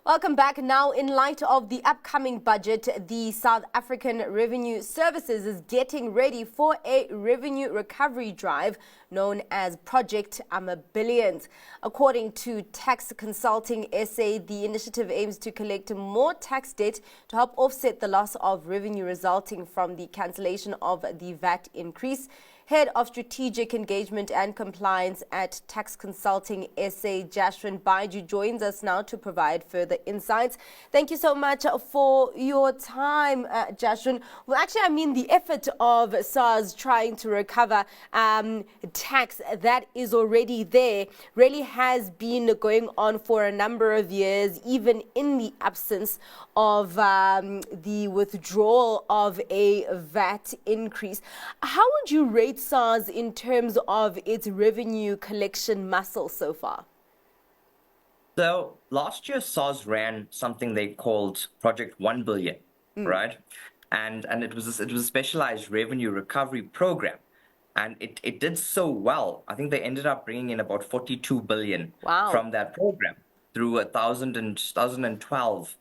Welcome back. Now, in light of the upcoming budget, the South African Revenue Services is getting ready for a revenue recovery drive known as Project Billions. According to Tax Consulting SA, the initiative aims to collect more tax debt to help offset the loss of revenue resulting from the cancellation of the VAT increase. Head of Strategic Engagement and Compliance at Tax Consulting SA, Jashwin Baijoo, joins us now to provide further insights. Thank you so much for your time, Jashwin. Well, actually, I mean the effort of SARS trying to recover tax that is already there really has been going on for a number of years, even in the absence of the withdrawal of a VAT increase. How would you rate SARS in terms of its revenue collection muscle so far? So last year, SARS ran something they called Project 1 billion, right? And it was a specialized revenue recovery program. And it did so well. I think they ended up bringing in about 42 billion from that program through 2012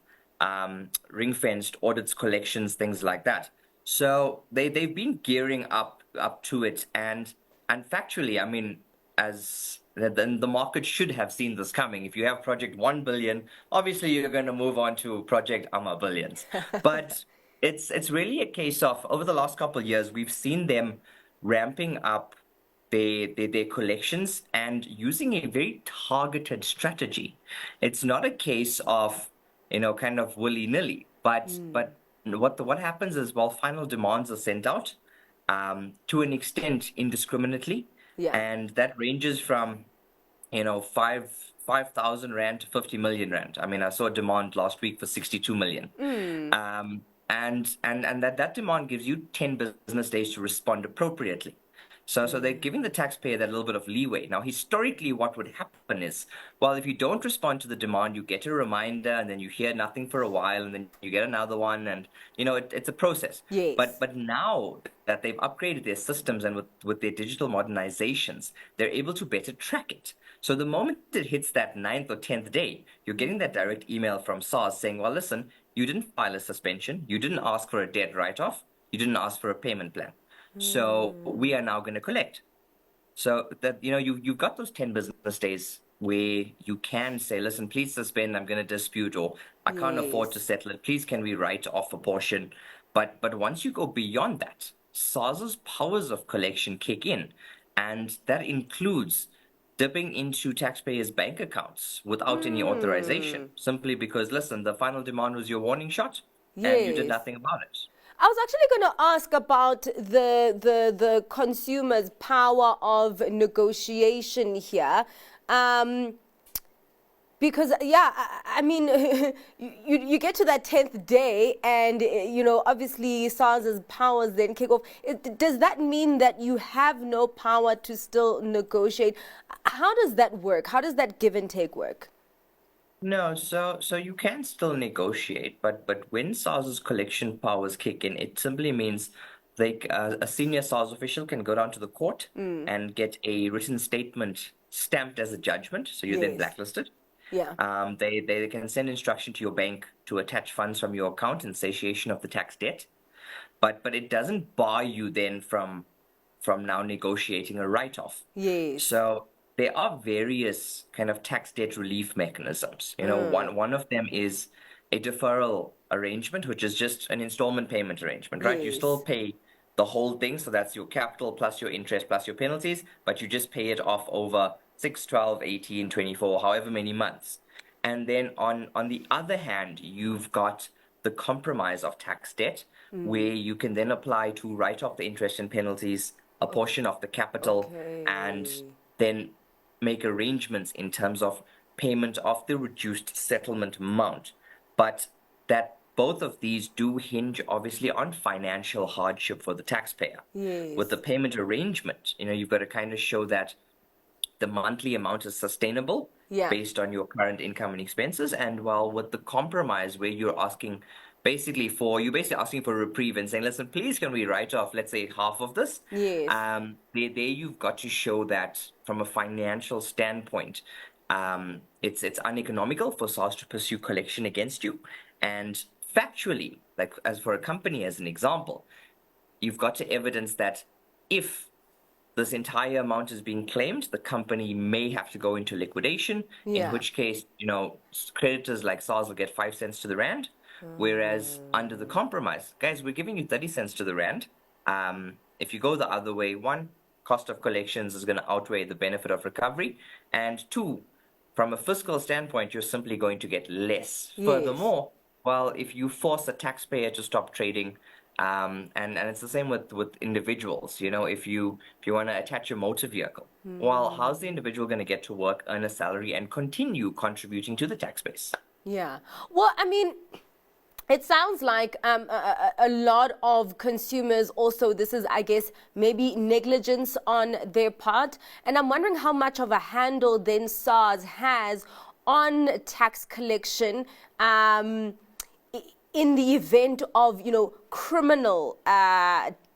ring-fenced audits, collections, things like that. So they've been gearing up to it, and factually, I mean, as then the market should have seen this coming. If you have Project 1 billion, obviously you're going to move on to Project Billions. But it's really a case of, over the last couple of years, we've seen them ramping up their collections and using a very targeted strategy. It's not a case of, kind of willy-nilly, but what happens is, well, final demands are sent out to an extent indiscriminately, and that ranges from 5,000 rand to 50 million rand. I mean, I saw a demand last week for 62 million. And that demand gives you 10 business days to respond appropriately. So they're giving the taxpayer that little bit of leeway. Now, historically, what would happen is, well, if you don't respond to the demand, you get a reminder, and then you hear nothing for a while, and then you get another one, and it's a process. Yes. But now that they've upgraded their systems and with their digital modernizations, they're able to better track it. So the moment it hits that 9th or 10th day, you're getting that direct email from SARS saying, well, listen, you didn't file a suspension, you didn't ask for a debt write-off, you didn't ask for a payment plan. So we are now going to collect. So that, you've got those 10 business days where you can say, listen, please suspend, I'm going to dispute, or I can't afford to settle it. Please, can we write off a portion? But once you go beyond that, SARS's powers of collection kick in. And that includes dipping into taxpayers' bank accounts without any authorization, simply because, listen, the final demand was your warning shot, and you did nothing about it. I was actually going to ask about the consumer's power of negotiation here. Because, I mean, you get to that 10th day and, obviously SARS's powers then kick off. Does that mean that you have no power to still negotiate? How does that work? How does that give and take work? No, so you can still negotiate, but when SARS's collection powers kick in, it simply means like a senior SARS official can go down to the court and get a written statement stamped as a judgment, so you're then blacklisted. They can send instruction to your bank to attach funds from your account in satiation of the tax debt, but it doesn't bar you then from now negotiating a write-off. So there are various kind of tax debt relief mechanisms. One of them is a deferral arrangement, which is just an installment payment arrangement, right? You still pay the whole thing, so that's your capital plus your interest plus your penalties, but you just pay it off over 6, 12, 18, 24, however many months. And then on the other hand, you've got the compromise of tax debt, where you can then apply to write off the interest and penalties, a portion of the capital, and then make arrangements in terms of payment of the reduced settlement amount. But that both of these do hinge obviously on financial hardship for the taxpayer. With the payment arrangement, you've got to kind of show that the monthly amount is sustainable based on your current income and expenses. And while with the compromise, where you're asking basically asking for a reprieve and saying, listen, please, can we write off, let's say, half of this? There you've got to show that from a financial standpoint, it's uneconomical for SARS to pursue collection against you. And factually, like as for a company, as an example, you've got to evidence that if this entire amount is being claimed, the company may have to go into liquidation, in which case, creditors like SARS will get 5 cents to the rand, whereas under the compromise, guys, we're giving you 30 cents to the rand. If you go the other way, one, cost of collections is going to outweigh the benefit of recovery, and two, from a fiscal standpoint, you're simply going to get less. Yes. Furthermore, well, if you force a taxpayer to stop trading, and it's the same with individuals, if you want to attach a motor vehicle, well, how's the individual going to get to work, earn a salary, and continue contributing to the tax base? Yeah. Well, I mean, it sounds like a lot of consumers also, this is, I guess, maybe negligence on their part. And I'm wondering how much of a handle then SARS has on tax collection in the event of, criminal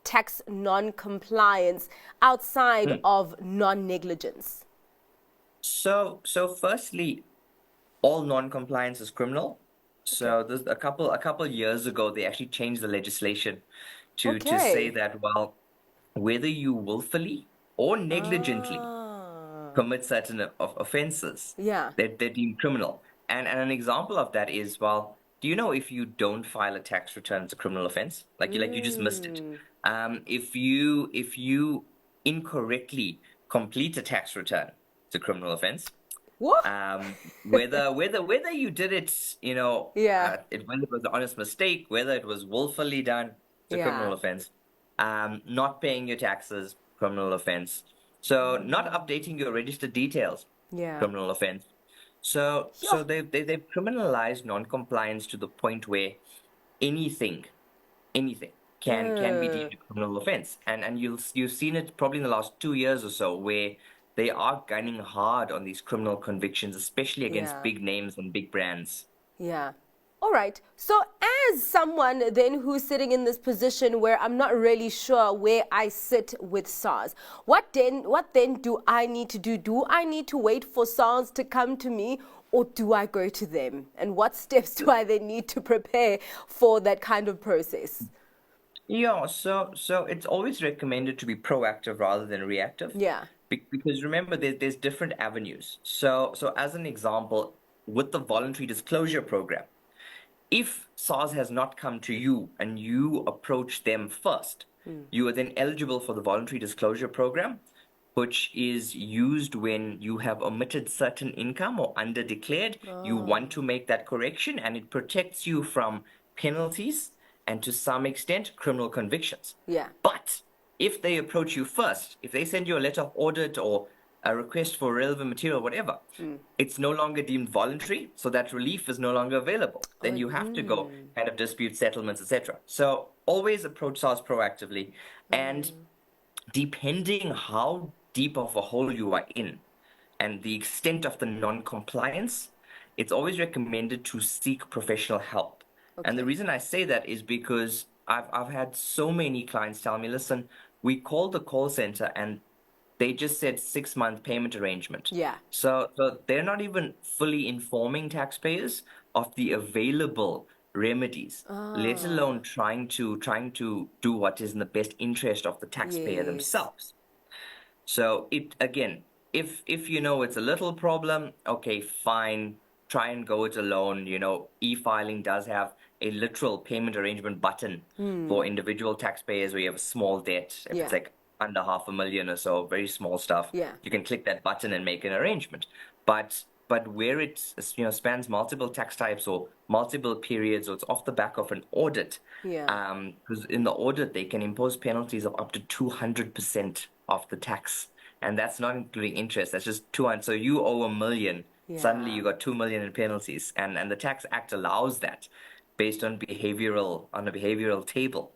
tax non-compliance outside of non-negligence. So firstly, all non-compliance is criminal. So there's a couple years ago, they actually changed the legislation to say that, well, whether you willfully or negligently commit certain offenses, they're deemed criminal. And an example of that is, well, do you know if you don't file a tax return, it's a criminal offense? Like you just missed it. If you incorrectly complete a tax return, it's a criminal offense. What? Whether you did it, whether it was an honest mistake, whether it was willfully done, it's a criminal offense. Not paying your taxes, criminal offense. So not updating your registered details, criminal offense. So they've criminalized non-compliance to the point where anything can be deemed a criminal offense. And you've seen it probably in the last 2 years or so, where they are gunning hard on these criminal convictions, especially against big names and big brands. Yeah. All right. So as someone then who's sitting in this position where I'm not really sure where I sit with SARS, what then do I need to do? Do I need to wait for SARS to come to me, or do I go to them? And what steps do I then need to prepare for that kind of process? Yeah, so it's always recommended to be proactive rather than reactive. Yeah. Because remember, there's different avenues. So as an example, with the voluntary disclosure program, if SARS has not come to you and you approach them first, you are then eligible for the voluntary disclosure program, which is used when you have omitted certain income or underdeclared. You want to make that correction, and it protects you from penalties and to some extent criminal convictions. Yeah. But if they approach you first, if they send you a letter of audit or a request for relevant material, whatever, it's no longer deemed voluntary, so that relief is no longer available. Then you have to go kind of dispute settlements, etc. So always approach SARS proactively, and depending how deep of a hole you are in and the extent of the non-compliance, it's always recommended to seek professional help. And the reason I say that is because I've had so many clients tell me, listen, we called the call center and they just said 6-month payment arrangement. Yeah. So they're not even fully informing taxpayers of the available remedies, let alone trying to do what is in the best interest of the taxpayer themselves. So it again, if it's a little problem, okay, fine, try and go it alone. E-filing does have a literal payment arrangement button for individual taxpayers where you have a small debt. If it's like under $500,000 or so, very small stuff, you can click that button and make an arrangement. But where it spans multiple tax types or multiple periods, or it's off the back of an audit, because in the audit they can impose penalties of up to 200% of the tax, and that's not including interest. That's just 200. So you owe $1 million, suddenly you got $2 million in penalties, and the Tax Act allows that based on a behavioral table.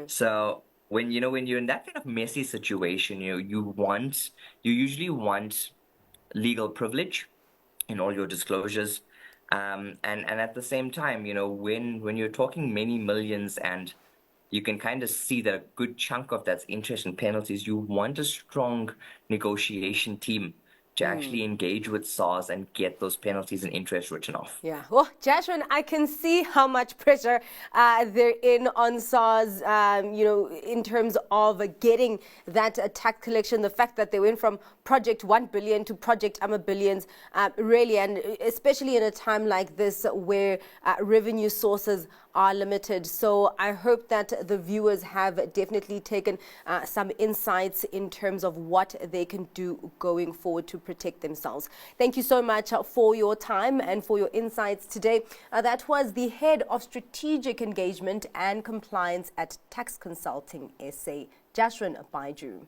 So when you're in that kind of messy situation, you usually want legal privilege in all your disclosures, and at the same time, when you're talking many millions and you can kind of see that a good chunk of that's interest and penalties, you want a strong negotiation team to actually engage with SARS and get those penalties and interest written off. Yeah. Well, Jashwin, I can see how much pressure they're in on SARS, in terms of getting that tax collection. The fact that they went from Project 1 billion to Project Billions, really, and especially in a time like this where revenue sources are limited. So I hope that the viewers have definitely taken some insights in terms of what they can do going forward to protect themselves. Thank you so much for your time and for your insights today. That was the Head of Strategic Engagement and Compliance at Tax Consulting SA, Jashwin Baijoo.